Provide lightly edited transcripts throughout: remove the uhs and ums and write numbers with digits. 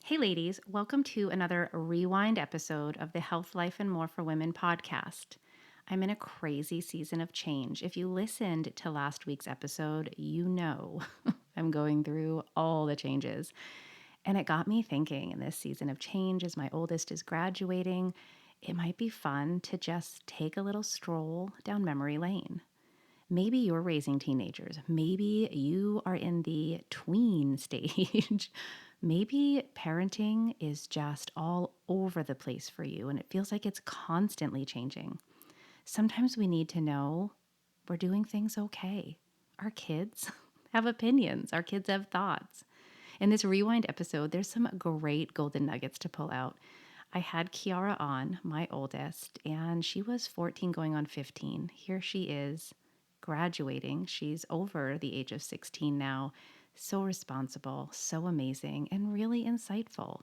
Hey, ladies, welcome to another rewind episode of the Health, Life, and More for Women podcast. I'm in a crazy season of change. If you listened to last week's episode, you know I'm going through all the changes. And it got me thinking in this season of change, as my oldest is graduating, it might be fun to just take a little stroll down memory lane. Maybe you're raising teenagers. Maybe you are in the tween stage. Maybe parenting is just all over the place for you and it feels like it's constantly changing. Sometimes we need to know we're doing things okay. Our kids have opinions, our kids have thoughts. In this rewind episode, there's some great golden nuggets to pull out. I had Kiara on, my oldest, and she was 14 going on 15. Here she is graduating. She's over the age of 16 now. So responsible, so amazing, and really insightful.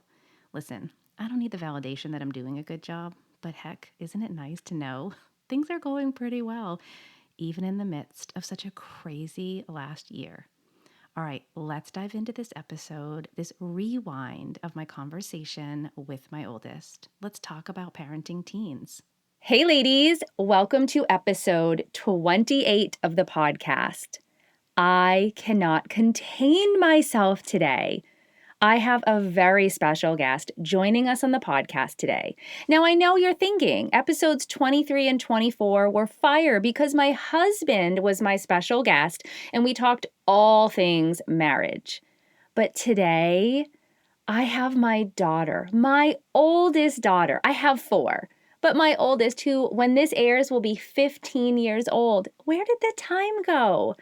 Listen, I don't need the validation that I'm doing a good job, but heck, isn't it nice to know things are going pretty well, even in the midst of such a crazy last year? All right, let's dive into this episode, this rewind of my conversation with my oldest. Let's talk about parenting teens. Hey, ladies, welcome to episode 28 of the podcast. I cannot contain myself today. I have a very special guest joining us on the podcast today. Now, I know you're thinking episodes 23 and 24 were fire because my husband was my special guest and we talked all things marriage. But today, I have my daughter, my oldest daughter. I have four, but my oldest, who, when this airs, will be 15 years old. Where did the time go?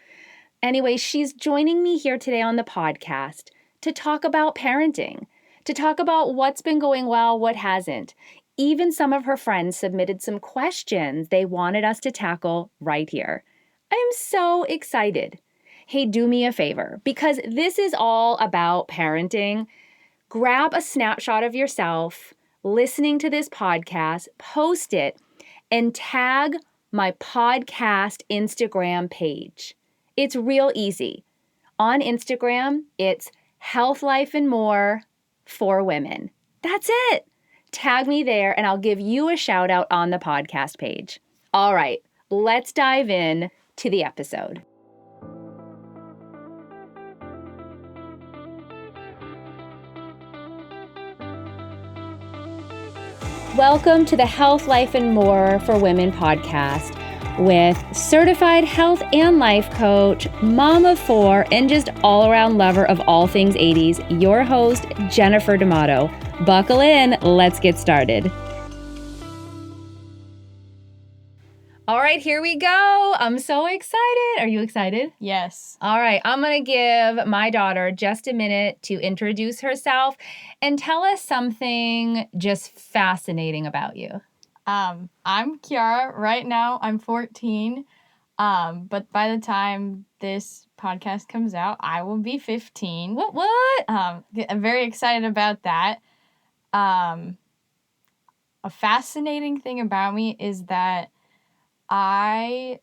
Anyway, she's joining me here today on the podcast to talk about parenting, to talk about what's been going well, what hasn't. Even some of her friends submitted some questions they wanted us to tackle right here. I am so excited. Hey, do me a favor, because this is all about parenting. Grab a snapshot of yourself listening to this podcast, post it, and tag my podcast Instagram page. It's real easy. On Instagram, it's Health, Life, and More for Women. That's it. Tag me there and I'll give you a shout out on the podcast page. All right, let's dive in to the episode. Welcome to the Health, Life, and More for Women podcast with certified health and life coach, mom of four, and just all-around lover of all things 80s, your host, Jennifer D'Amato. Buckle in, let's get started. All right, here we go. I'm so excited. Are you excited? Yes. All right, I'm going to give my daughter just a minute to introduce herself and tell us something just fascinating about you. I'm Kiara. Right now, I'm 14. But by the time this podcast comes out, I will be 15. What? I'm very excited about that. A fascinating thing about me is that I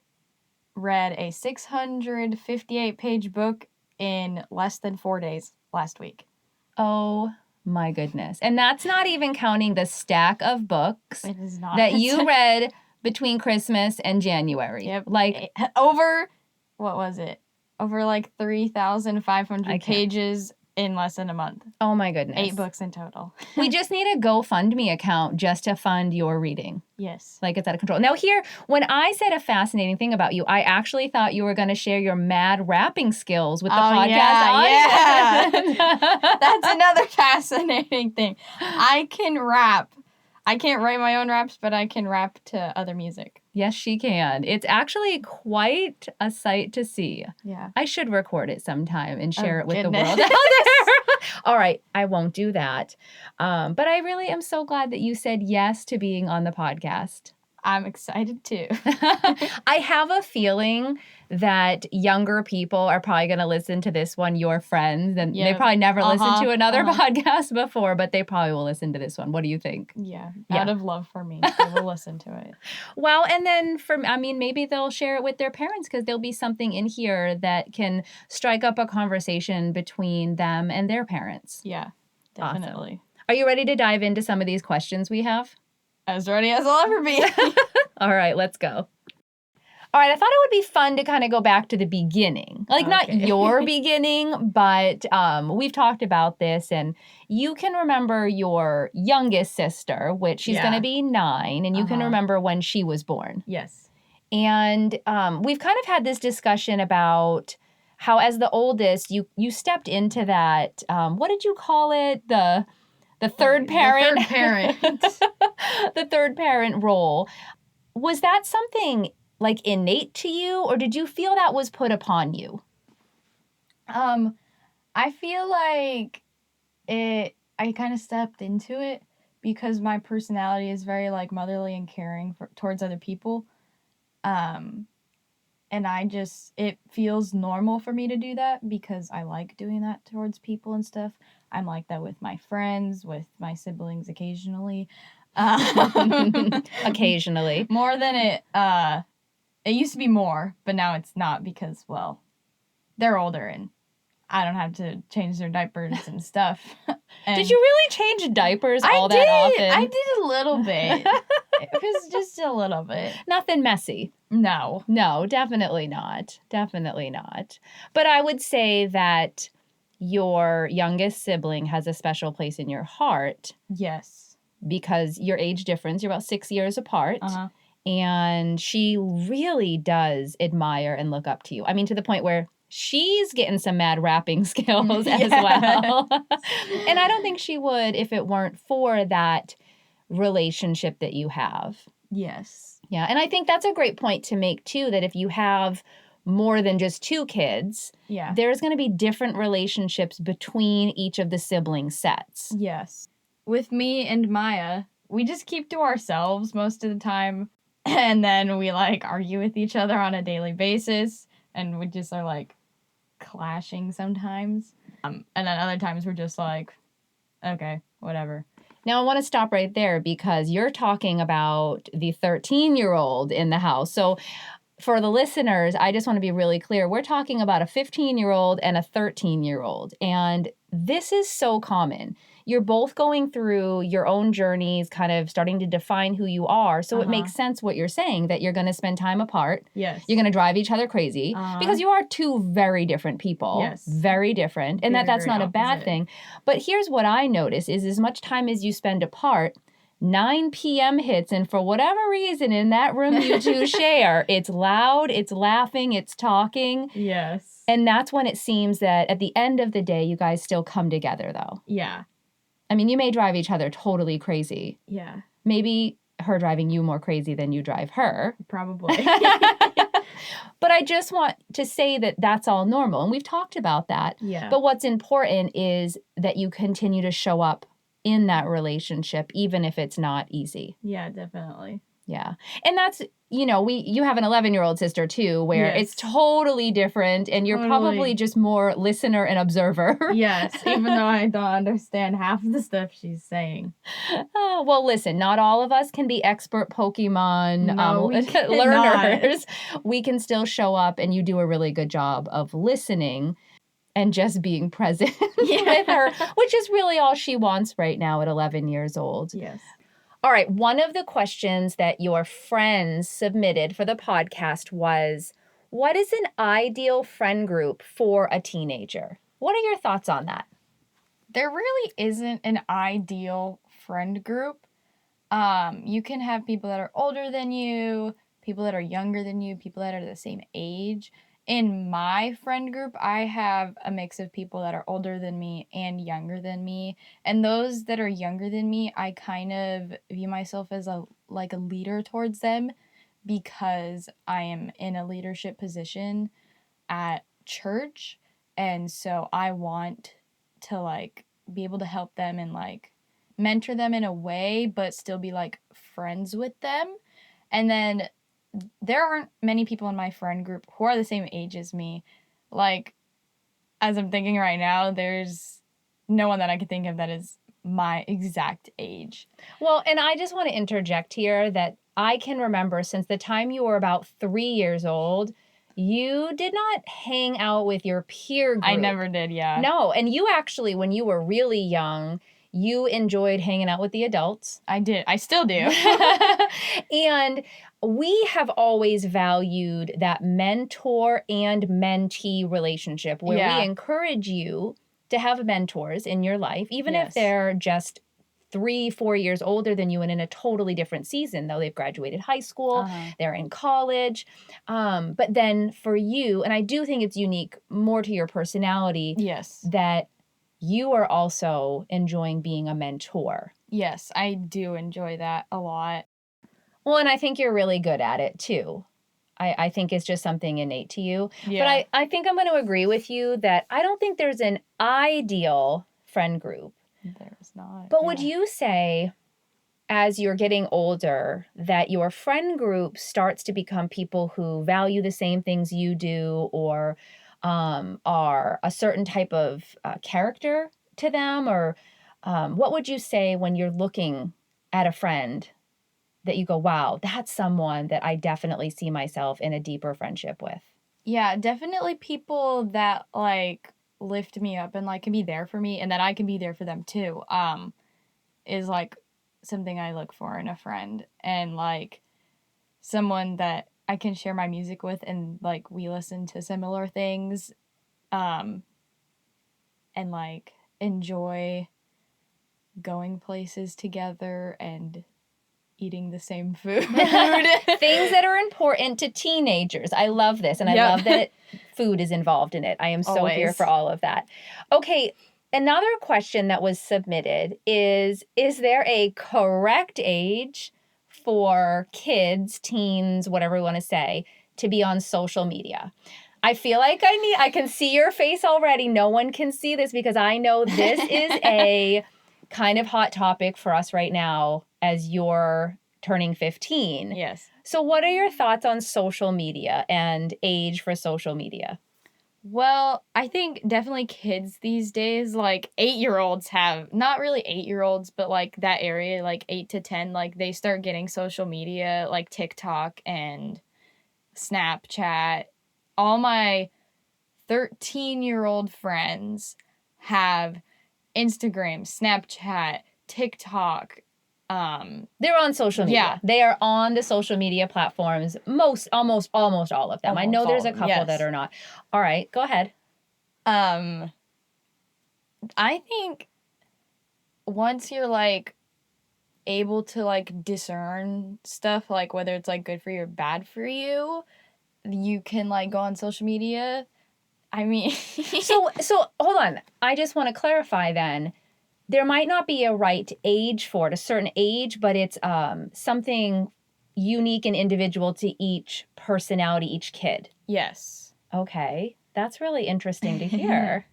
read a 658-page book in less than 4 days last week. Oh my goodness. And that's not even counting the stack of books It is not. that you read between Christmas and January. Yep. Like over 3,500 pages in less than a month. Oh my goodness. 8 books in total. We just need a GoFundMe account just to fund your reading. Yes. Like it's out of control. Now here, when I said a fascinating thing about you, I actually thought you were going to share your mad rapping skills with the podcast. Yeah. That's another fascinating thing. I can rap. I can't write my own raps, but I can rap to other music. Yes, she can. It's actually quite a sight to see. Yeah. I should record it sometime and share it with goodness. the world out there. All right, I won't do that. But I really am so glad that you said yes to being on the podcast. I'm excited too. I have a feeling that younger people are probably going to listen to this one, your friends, and they probably never listened to another podcast before, but they probably will listen to this one. What do you think? Yeah. Out of love for me, they will listen to it. Well, and then maybe they'll share it with their parents because there'll be something in here that can strike up a conversation between them and their parents. Yeah. Definitely. Awesome. Are you ready to dive into some of these questions we have? As ready as I'll ever be. All right, let's go. All right, I thought it would be fun to kind of go back to the beginning. Like, not Okay. your beginning, but we've talked about this, and you can remember your youngest sister, which she's going to be 9, and you can remember when she was born. Yes. And we've kind of had this discussion about how, as the oldest, you stepped into that, what did you call it? The third parent? The third parent. The third parent role. Was that something like innate to you, or did you feel that was put upon you? I feel like I kind of stepped into it because my personality is very like motherly and caring towards other people. And it feels normal for me to do that because I like doing that towards people and stuff. I'm like that with my friends, with my siblings occasionally. Occasionally. More than it used to be more, but now it's not because, well, they're older and I don't have to change their diapers and stuff. And did you really change diapers that often? I did a little bit. It was just a little bit. Nothing messy. No. No, definitely not. Definitely not. But I would say that your youngest sibling has a special place in your heart. Yes. Because your age difference, you're about 6 years apart. Uh-huh. And she really does admire and look up to you. I mean, to the point where she's getting some mad rapping skills as well. And I don't think she would if it weren't for that relationship that you have. Yes. Yeah. And I think that's a great point to make, too, that if you have more than just 2 kids, there's going to be different relationships between each of the sibling sets. Yes. With me and Maya, we just keep to ourselves most of the time. And then we like argue with each other on a daily basis. And we just are like clashing sometimes. And then other times we're just like, okay, whatever. Now, I want to stop right there because you're talking about the 13-year-old in the house. So for the listeners, I just want to be really clear. We're talking about a 15-year-old and a 13-year-old. And this is so common. You're both going through your own journeys, kind of starting to define who you are. So it makes sense what you're saying, that you're going to spend time apart. Yes. You're going to drive each other crazy because you are 2 very different people. Yes. Very different. And that's not a bad thing. But here's what I notice is as much time as you spend apart, 9 p.m. hits, and for whatever reason in that room you 2 share, it's loud, it's laughing, it's talking. Yes. And that's when it seems that at the end of the day, you guys still come together, though. Yeah. I mean, you may drive each other totally crazy. Yeah. Maybe her driving you more crazy than you drive her. Probably. But I just want to say that that's all normal. And we've talked about that. Yeah. But what's important is that you continue to show up in that relationship, even if it's not easy. Yeah, definitely. Yeah. And that's, you have an 11-year-old sister too, where it's totally different and you're probably just more listener and observer. Yes, even though I don't understand half of the stuff she's saying. Well, listen, not all of us can be expert Pokemon learners. We can still show up and you do a really good job of listening and just being present with her, which is really all she wants right now at 11 years old. Yes. All right. One of the questions that your friends submitted for the podcast was, what is an ideal friend group for a teenager? What are your thoughts on that? There really isn't an ideal friend group. You can have people that are older than you, people that are younger than you, people that are the same age. In my friend group, I have a mix of people that are older than me and younger than me. And those that are younger than me, I kind of view myself as a leader towards them because I am in a leadership position at church. And so I want to be able to help them and mentor them in a way, but still be friends with them. And then there aren't many people in my friend group who are the same age as me. As I'm thinking right now, there's no one that I could think of that is my exact age. Well, and I just want to interject here that I can remember since the time you were about 3 years old, You did not hang out with your peer group. I never did, yeah. No, and you actually, when you were really young, you enjoyed hanging out with the adults. I did. I still do. And we have always valued that mentor and mentee relationship where Yeah. we encourage you to have mentors in your life, even if Yes. they're just 3-4 years older than you and in a totally different season, though they've graduated high school, they're in college. But then for you, and I do think it's unique more to your personality, Yes. that you are also enjoying being a mentor. Yes, I do enjoy that a lot. Well, and I think you're really good at it too. I think it's just something innate to you. Yeah. But I think I'm going to agree with you that I don't think there's an ideal friend group. There's not. But would you say, as you're getting older, that your friend group starts to become people who value the same things you do or are a certain type of character to them? Or what would you say when you're looking at a friend that you go, wow, that's someone that I definitely see myself in a deeper friendship with? Yeah, definitely people that like lift me up and like can be there for me and that I can be there for them too. Is like something I look for in a friend, and like someone that I can share my music with and like we listen to similar things and like enjoy going places together and eating the same food. Things that are important to teenagers. I love this. And I love that food is involved in it. I am so here for all of that. Okay. Another question that was submitted is there a correct age for kids, teens, whatever you want to say, to be on social media? I feel like I can see your face already. No one can see this because I know this is a kind of hot topic for us right now as you're turning 15. Yes. So what are your thoughts on social media and age for social media? Well, I think definitely kids these days, like 8-year-olds have, not really 8-year-olds, but like that area, like 8 to 10, like they start getting social media, like TikTok and Snapchat. All my 13-year-old friends have Instagram, Snapchat, TikTok. They're on social media. Yeah. They are on the social media platforms. Almost all of them. I know there's a couple that are not. All right, go ahead. I think once you're like able to like discern stuff, like whether it's like good for you or bad for you, you can like go on social media. I mean, so hold on. I just want to clarify then. There might not be a right age for it, a certain age, but it's something unique and individual to each personality, each kid. Yes. Okay. That's really interesting to hear.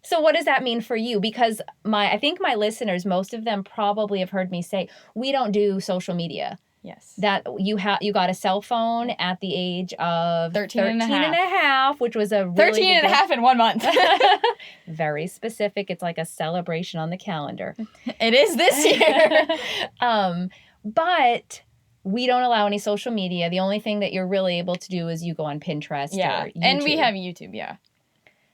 So what does that mean for you? Because I think my listeners, most of them probably have heard me say, we don't do social media. Yes. That you got a cell phone at the age of 13 and a half, which was a really 13 and a half in 1 month. Very specific. It's like a celebration on the calendar. It is this year. But we don't allow any social media. The only thing that you're really able to do is you go on Pinterest or YouTube. And we have YouTube, yeah.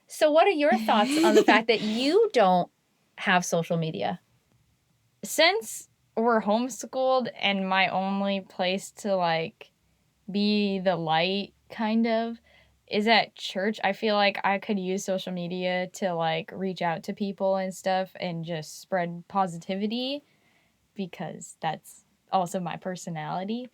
So what are your thoughts on the fact that you don't have social media? Since we're homeschooled and my only place to like be the light kind of is at church, I feel like I could use social media to like reach out to people and stuff and just spread positivity because that's also my personality.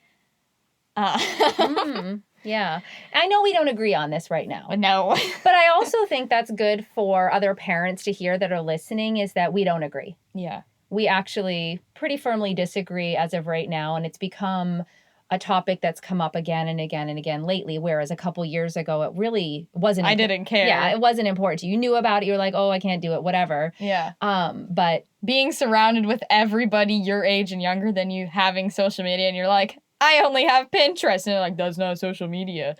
Yeah. I know we don't agree on this right now. No. But I also think that's good for other parents to hear that are listening is that we don't agree. Yeah. We actually pretty firmly disagree as of right now, and it's become a topic that's come up again and again and again lately, whereas a couple years ago it really wasn't. I didn't care. Yeah, it wasn't important to you. You knew about it. You were like, oh, I can't do it, whatever. Yeah. But being surrounded with everybody your age and younger than you having social media, and you're like, I only have Pinterest. And they're like, that's not social media.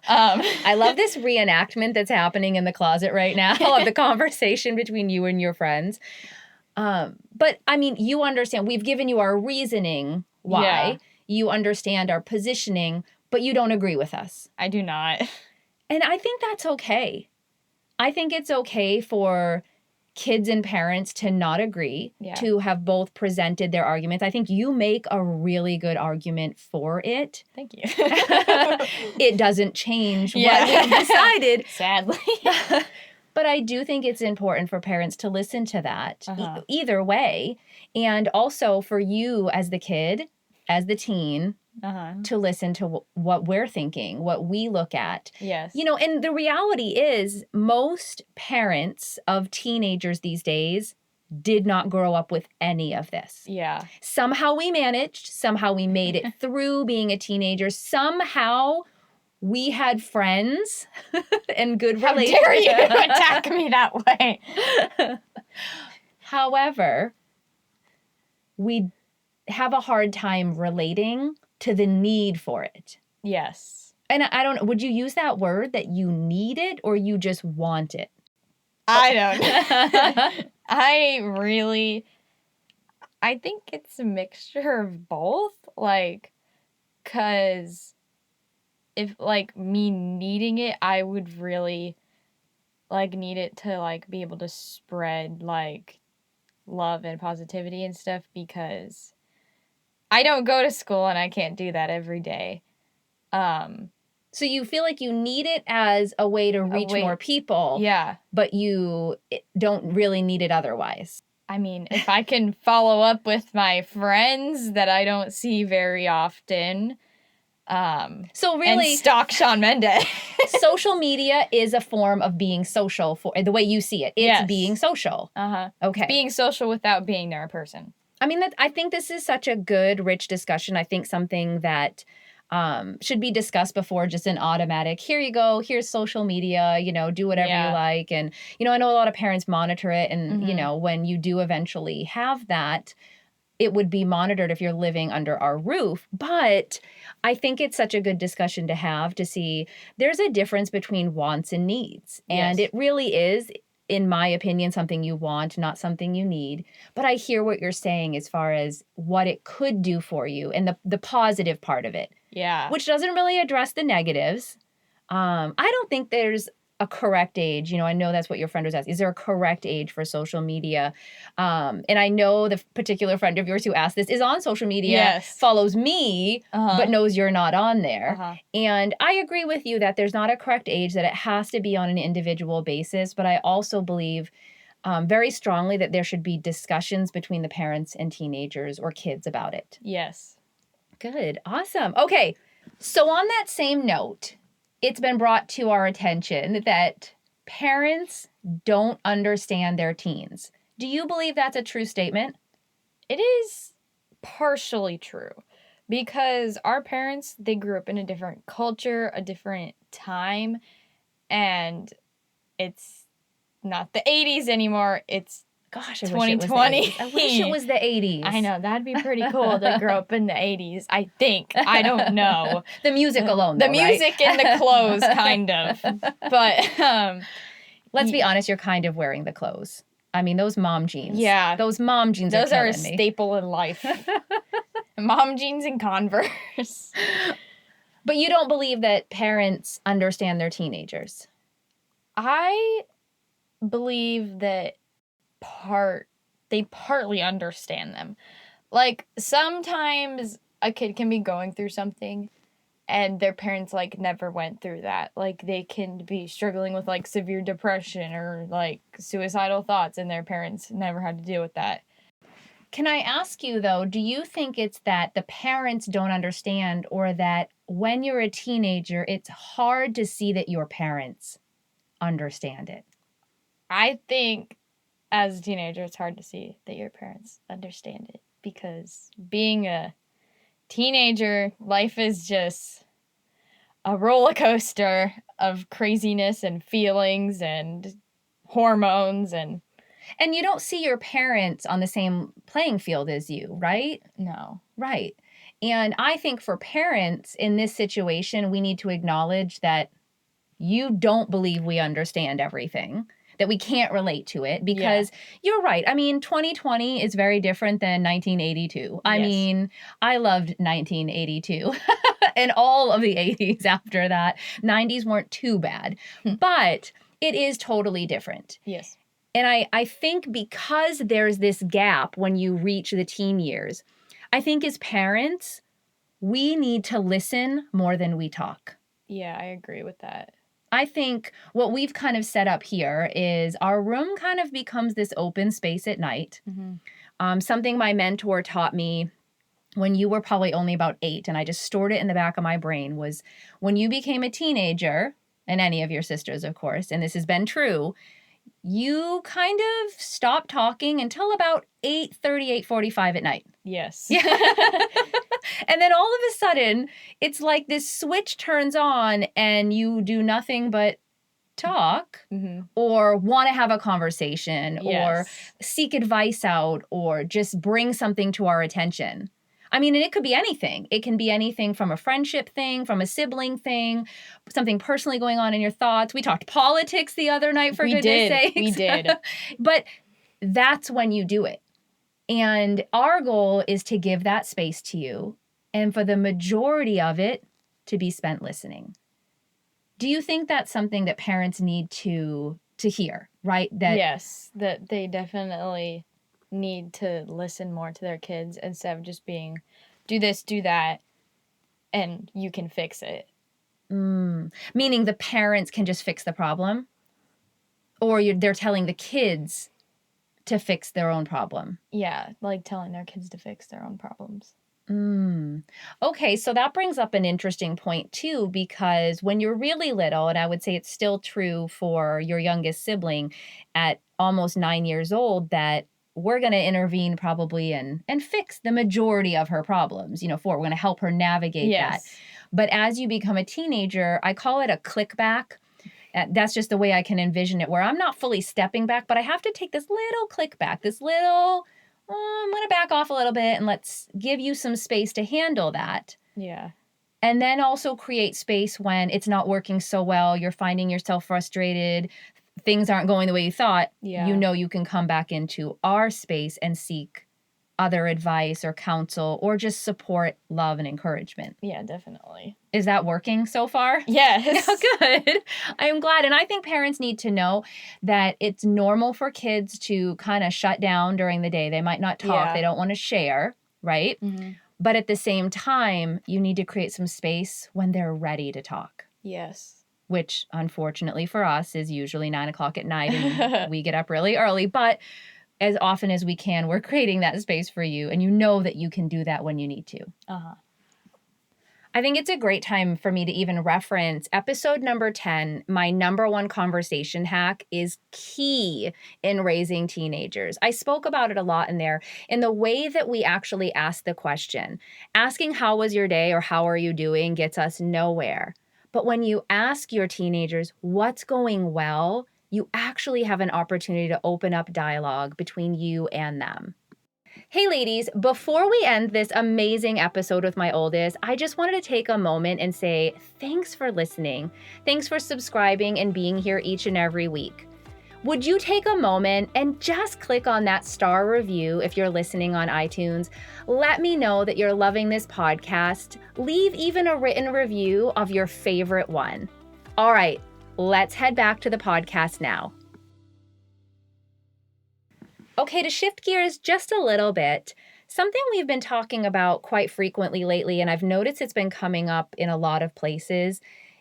I love this reenactment that's happening in the closet right now of the conversation between you and your friends. But I mean, you understand, we've given you our reasoning why. Yeah. You understand our positioning, but you don't agree with us. I do not. And I think that's okay. I think it's okay for kids and parents to not agree, to have both presented their arguments. I think you make a really good argument for it. Thank you. It doesn't change what we've decided. Sadly. But I do think it's important for parents to listen to that either way. And also for you as the kid, as the teen, to listen to what we're thinking, what we look at. Yes. You know, and the reality is most parents of teenagers these days did not grow up with any of this. Yeah. Somehow we managed. Somehow we made it through being a teenager. Somehow we had friends and good relationships. How dare you attack me that way? However, we have a hard time relating to the need for it. Yes. And I don't know, would you use that word that you need it or you just want it? I don't know. I think it's a mixture of both. Like, because if, like, me needing it, I would really, like, need it to, like, be able to spread, like, love and positivity and stuff, because I don't go to school and I can't do that every day. So you feel like you need it as a way to reach more people. Yeah. But you don't really need it otherwise. I mean, if I can follow up with my friends that I don't see very often. So really, and stalk Shawn Mendes. Social media is a form of being social for the way you see it. It's being social. Okay. It's being social without being there in person. I mean, I think this is such a good, rich discussion. I think something that should be discussed before just an automatic, here you go, here's social media, you know, do whatever you like. And, you know, I know a lot of parents monitor it. And, you know, when you do eventually have that, it would be monitored if you're living under our roof. But I think it's such a good discussion to have, to see there's a difference between wants and needs. And it really is, in my opinion, something you want, not something you need. But I hear what you're saying as far as what it could do for you and the positive part of it. Yeah. Which doesn't really address the negatives. I don't think there's a correct age. You know, I know that's what your friend was asking. Is there a correct age for social media? And I know the particular friend of yours who asked this is on social media, follows me, but knows you're not on there. And I agree with you that there's not a correct age, that it has to be on an individual basis. But I also believe very strongly that there should be discussions between the parents and teenagers or kids about it. Yes. Good. Awesome. Okay. So on that same note, it's been brought to our attention that parents don't understand their teens. Do you believe that's a true statement? It is partially true, because our parents, they grew up in a different culture, a different time, and it's not the 80s anymore. It's Gosh, 2020. I wish it was the 80s. I know, that'd be pretty cool to grow up in the 80s, I think. I don't know. The music alone, though, the music and the clothes, kind of. But let's be honest, you're kind of wearing the clothes. I mean, those mom jeans. Yeah. Those mom jeans those are a killing me. staple in life. Mom jeans and Converse. But you don't believe that parents understand their teenagers? I believe that they partly understand them. Like, sometimes a kid can be going through something and their parents, like, never went through that. Like, they can be struggling with, like, severe depression or, like, suicidal thoughts, and their parents never had to deal with that. Can I ask you, though, do you think it's that the parents don't understand, or that when you're a teenager, it's hard to see that your parents understand it? I think as a teenager, it's hard to see that your parents understand it, because being a teenager, life is just a roller coaster of craziness and feelings and hormones, and you don't see your parents on the same playing field as you, right? No. Right. And I think for parents in this situation, we need to acknowledge that you don't believe we understand everything, that we can't relate to it, because you're right. I mean, 2020 is very different than 1982. I mean, I loved 1982 and all of the 80s after that. 90s weren't too bad, but it is totally different. Yes. And I think because there's this gap when you reach the teen years, I think as parents, we need to listen more than we talk. Yeah, I agree with that. I think what we've kind of set up here is our room kind of becomes this open space at night. Something my mentor taught me when you were probably only about 8, and I just stored it in the back of my brain, was when you became a teenager, and any of your sisters, of course, and this has been true, you kind of stopped talking until about 8:30, 8:45 at night. Yes. Yeah. And then all of a sudden, it's like this switch turns on and you do nothing but talk or want to have a conversation or seek advice out or just bring something to our attention. I mean, and it could be anything. It can be anything from a friendship thing, from a sibling thing, something personally going on in your thoughts. We talked politics the other night, for goodness sakes. We did. But that's when you do it. And our goal is to give that space to you and for the majority of it to be spent listening. Do you think that's something that parents need to hear, right? Yes, that they definitely need to listen more to their kids instead of just being, do this, do that, and you can fix it. Meaning the parents can just fix the problem? Or they're telling the kids to fix their own problem? Yeah, like telling their kids to fix their own problems. Okay, so that brings up an interesting point too, because when you're really little, and I would say it's still true for your youngest sibling at almost 9 years old, that we're going to intervene probably and fix the majority of her problems, we're going to help her navigate that. But as you become a teenager, I call it a click back. That's just the way I can envision it, where I'm not fully stepping back, but I have to take this little click back, this little, I'm going to back off a little bit and let's give you some space to handle that. Yeah. And then also create space when it's not working so well, you're finding yourself frustrated, things aren't going the way you thought, you can come back into our space and seek other advice or counsel or just support, love, and encouragement. Yeah, definitely. Is that working so far? Yes. Good. I'm glad. And I think parents need to know that it's normal for kids to kind of shut down during the day. They might not talk. Yeah. They don't want to share, right? But at the same time, you need to create some space when they're ready to talk. Yes. Which, unfortunately for us, is usually 9 o'clock at night and we get up really early. But as often as we can, we're creating that space for you. And you know that you can do that when you need to. I think it's a great time for me to even reference episode number 10. My number one conversation hack is key in raising teenagers. I spoke about it a lot in there in the way that we actually ask the question. Asking how was your day or how are you doing gets us nowhere. But when you ask your teenagers what's going well, you actually have an opportunity to open up dialogue between you and them. Hey ladies, before we end this amazing episode with my oldest, I just wanted to take a moment and say thanks for listening. Thanks for subscribing and being here each and every week. Would you take a moment and just click on that star review if you're listening on iTunes? Let me know that you're loving this podcast. Leave even a written review of your favorite one. All right, let's head back to the podcast now. Okay, to shift gears just a little bit, something we've been talking about quite frequently lately, and I've noticed it's been coming up in a lot of places,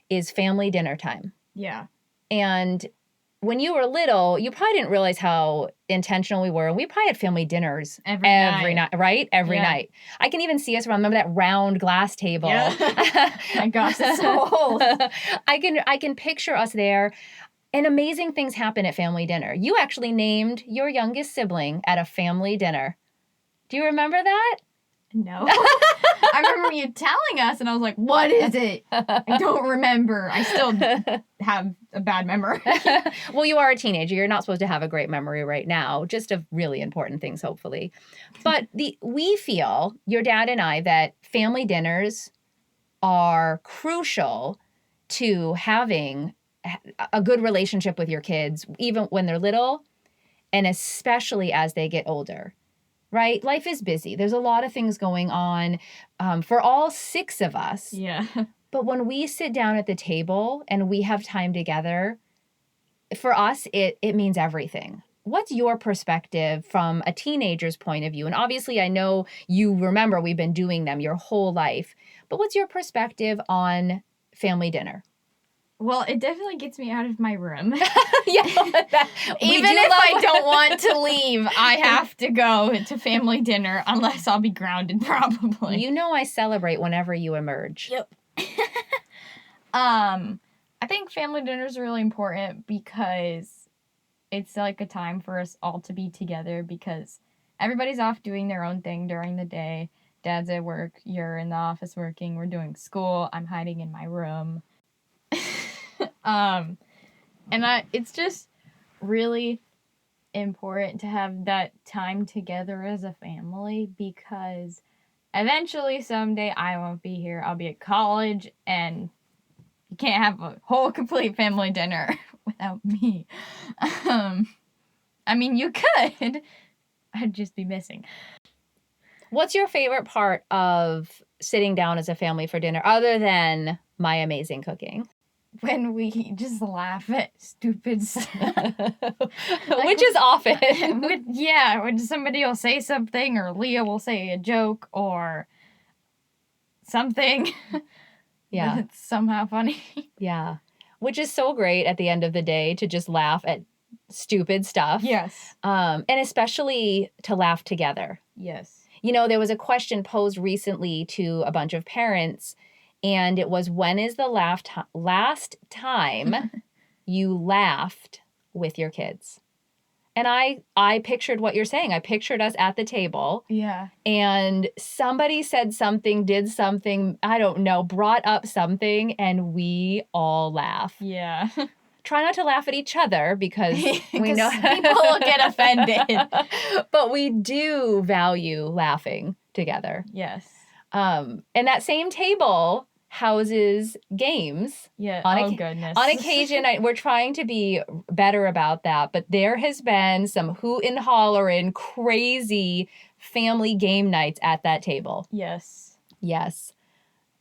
is family dinner time. Yeah. And when you were little, you probably didn't realize how intentional we were. We probably had family dinners every night, right? Every night. I can even see us around. Remember that round glass table? Yeah. My gosh, that's so old. I can picture us there. And amazing things happen at family dinner. You actually named your youngest sibling at a family dinner. Do you remember that? No. I remember you telling us, and I was like, what is it? I don't remember. I still have a bad memory. Well, you are a teenager. You're not supposed to have a great memory right now, just of really important things, hopefully. But we feel, your dad and I, that family dinners are crucial to having a good relationship with your kids, even when they're little, and especially as they get older. right? Life is busy. There's a lot of things going on for all 6 of us. Yeah. But when we sit down at the table and we have time together, for us, it means everything. What's your perspective from a teenager's point of view? And obviously, I know you remember we've been doing them your whole life. But what's your perspective on family dinner? Well, it definitely gets me out of my room. Yeah, Even if I don't want to leave, I have to go to family dinner unless I'll be grounded, probably. You know I celebrate whenever you emerge. Yep. I think family dinner is really important because it's like a time for us all to be together because everybody's off doing their own thing during the day. Dad's at work, you're in the office working, we're doing school, I'm hiding in my room. It's just really important to have that time together as a family because eventually someday I won't be here. I'll be at college and you can't have a whole complete family dinner without me. I mean, you could. I'd just be missing. What's your favorite part of sitting down as a family for dinner other than my amazing cooking? When we just laugh at stupid stuff. Which is often. When somebody will say something or Leah will say a joke or something. Yeah. It's somehow funny. Yeah. Which is so great at the end of the day to just laugh at stupid stuff. Yes. And especially to laugh together. Yes. You know, there was a question posed recently to a bunch of parents, and it was, when is the last time you laughed with your kids? And I pictured what you're saying. I pictured us at the table. Yeah. And somebody said something, did something, I don't know, brought up something, and we all laugh. Yeah. Try not to laugh at each other because we know people will get offended. But we do value laughing together. Yes. And that same table houses games. Yeah. Goodness. On occasion, we're trying to be better about that, but there has been some hoot and hollering, crazy family game nights at that table. Yes. Yes.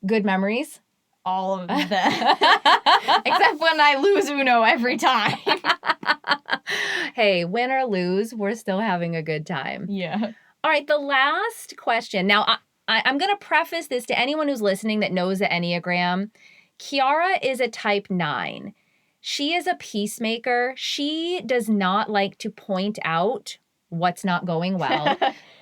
Good memories? All of them. Except when I lose Uno every time. Hey, win or lose, we're still having a good time. Yeah. All right, the last question. Now, I'm going to preface this to anyone who's listening that knows the Enneagram. Kiara is a type 9. She is a peacemaker. She does not like to point out what's not going well.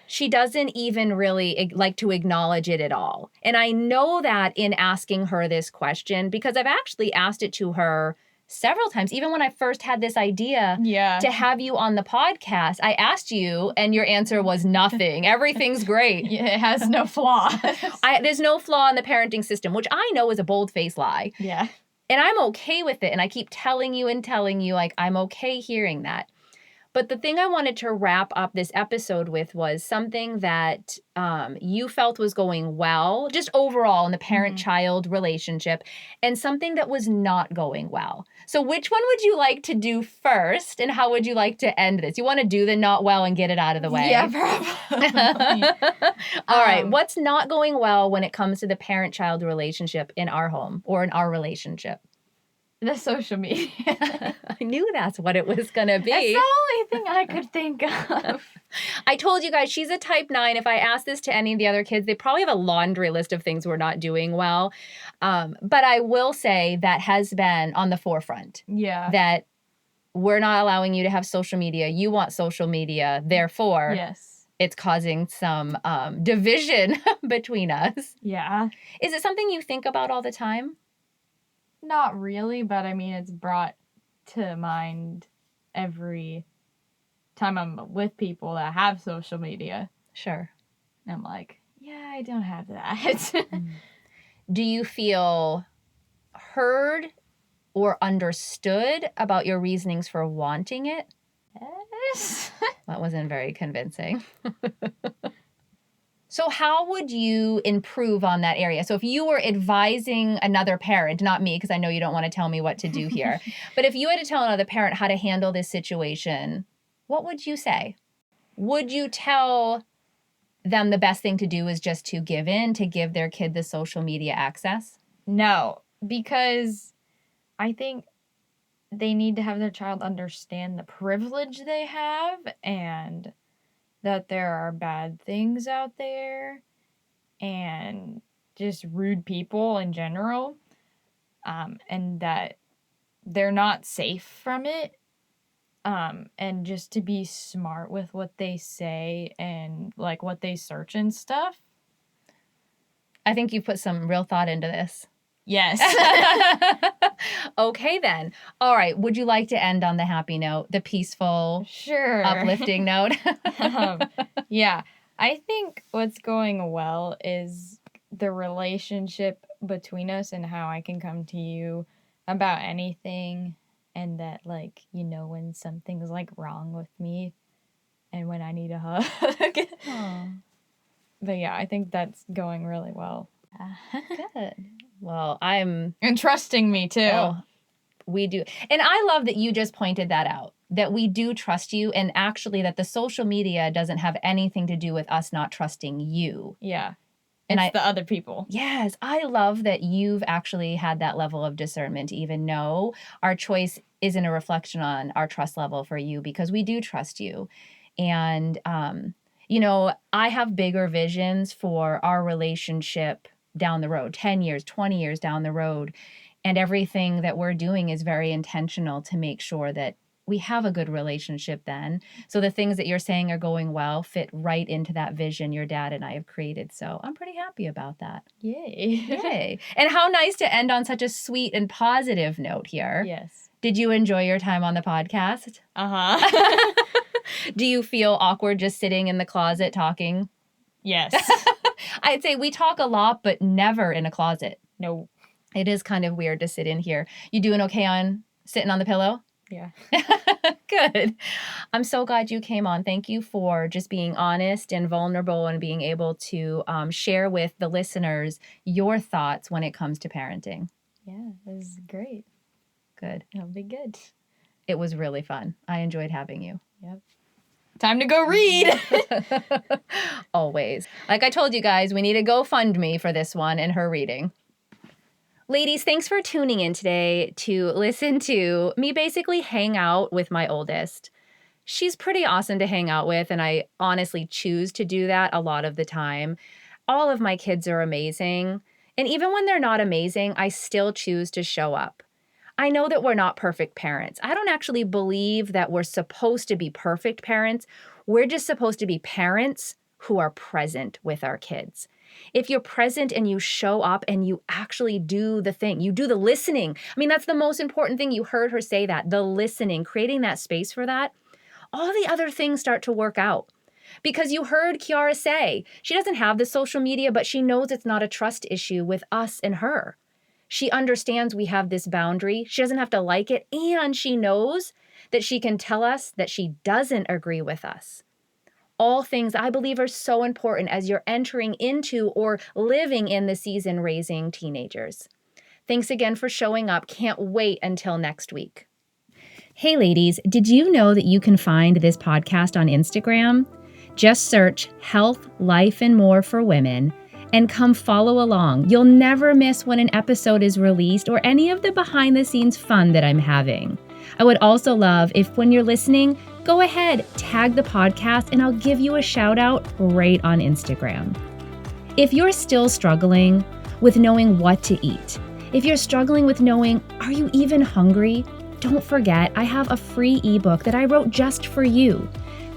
She doesn't even really like to acknowledge it at all. And I know that in asking her this question, because I've actually asked it to her several times, even when I first had this idea to have you on the podcast. I asked you and your answer was nothing. Everything's great. Yeah, it has no flaw. There's no flaw in the parenting system, which I know is a bold-faced lie. Yeah. And I'm okay with it. And I keep telling you, like, I'm okay hearing that. But the thing I wanted to wrap up this episode with was something that you felt was going well, just overall in the parent-child relationship, and something that was not going well. So which one would you like to do first, and how would you like to end this? You want to do the not well and get it out of the way? Yeah, probably. All right. What's not going well when it comes to the parent-child relationship in our home or in our relationship? The social media. I knew that's what it was going to be. That's the only thing I could think of. I told you guys, she's a type 9. If I asked this to any of the other kids, they probably have a laundry list of things we're not doing well. But I will say that has been on the forefront. Yeah. That we're not allowing you to have social media. You want social media. Therefore, yes, it's causing some division between us. Yeah. Is it something you think about all the time? Not really, but I mean, it's brought to mind every time I'm with people that have social media. Sure. And I'm like, yeah, I don't have that. Do you feel heard or understood about your reasonings for wanting it? Yes. That wasn't very convincing. So how would you improve on that area? So if you were advising another parent, not me, because I know you don't want to tell me what to do here, but if you had to tell another parent how to handle this situation, what would you say? Would you tell them the best thing to do is just to give in, to give their kid the social media access? No, because I think they need to have their child understand the privilege they have and that there are bad things out there and just rude people in general, and that they're not safe from it, and just to be smart with what they say and like what they search and stuff. I think you put some real thought into this. Yes. Okay, then. All right. Would you like to end on the happy note, the peaceful, Sure. uplifting note? Yeah. I think what's going well is the relationship between us and how I can come to you about anything, and that, like, you know, when something's like wrong with me and when I need a hug. Aw. But yeah, I think that's going really well. Good. Well, I'm... And trusting me too. Oh, we do. And I love that you just pointed that out, that we do trust you, and actually that the social media doesn't have anything to do with us not trusting you. Yeah. And It's the other people. Yes, I love that you've actually had that level of discernment to even know our choice isn't a reflection on our trust level for you, because we do trust you. And, you know, I have bigger visions for our relationship down the road, 10 years, 20 years down the road. And everything that we're doing is very intentional to make sure that we have a good relationship then. So the things that you're saying are going well fit right into that vision your dad and I have created. So I'm pretty happy about that. Yay. Yay. And how nice to end on such a sweet and positive note here. Yes. Did you enjoy your time on the podcast? Uh-huh. Do you feel awkward just sitting in the closet talking? Yes. I'd say we talk a lot, but never in a closet. No. It is kind of weird to sit in here. You doing okay on sitting on the pillow? Yeah. Good. I'm so glad you came on. Thank you for just being honest and vulnerable and being able to share with the listeners your thoughts when it comes to parenting. Yeah, it was great. Good. It'll be good. It was really fun. I enjoyed having you. Yep. Time to go read. Always. Like I told you guys, we need a GoFundMe for this one and her reading. Ladies, thanks for tuning in today to listen to me basically hang out with my oldest. She's pretty awesome to hang out with, and I honestly choose to do that a lot of the time. All of my kids are amazing, and even when they're not amazing, I still choose to show up. I know that we're not perfect parents. I don't actually believe that we're supposed to be perfect parents. We're just supposed to be parents who are present with our kids. If you're present and you show up and you actually do the thing, you do the listening. I mean, that's the most important thing. You heard her say that, the listening, creating that space for that. All the other things start to work out. Because you heard Kiara say, she doesn't have the social media, but she knows it's not a trust issue with us and her. She understands we have this boundary. She doesn't have to like it. And she knows that she can tell us that she doesn't agree with us. All things I believe are so important as you're entering into or living in the season raising teenagers. Thanks again for showing up. Can't wait until next week. Hey ladies, did you know that you can find this podcast on Instagram? Just search Health, Life, and More for Women and come follow along. You'll never miss when an episode is released or any of the behind the scenes fun that I'm having. I would also love if when you're listening, go ahead, tag the podcast, and I'll give you a shout out right on Instagram. If you're still struggling with knowing what to eat, if you're struggling with knowing, are you even hungry? Don't forget, I have a free ebook that I wrote just for you.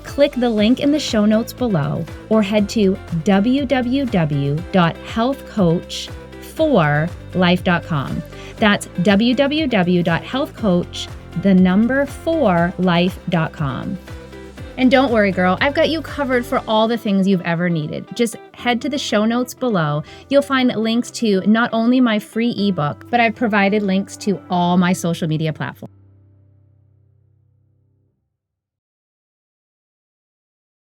Click the link in the show notes below or head to www.healthcoach4life.com. That's www.healthcoach4life.com. And don't worry, girl, I've got you covered for all the things you've ever needed. Just head to the show notes below. You'll find links to not only my free ebook, but I've provided links to all my social media platforms.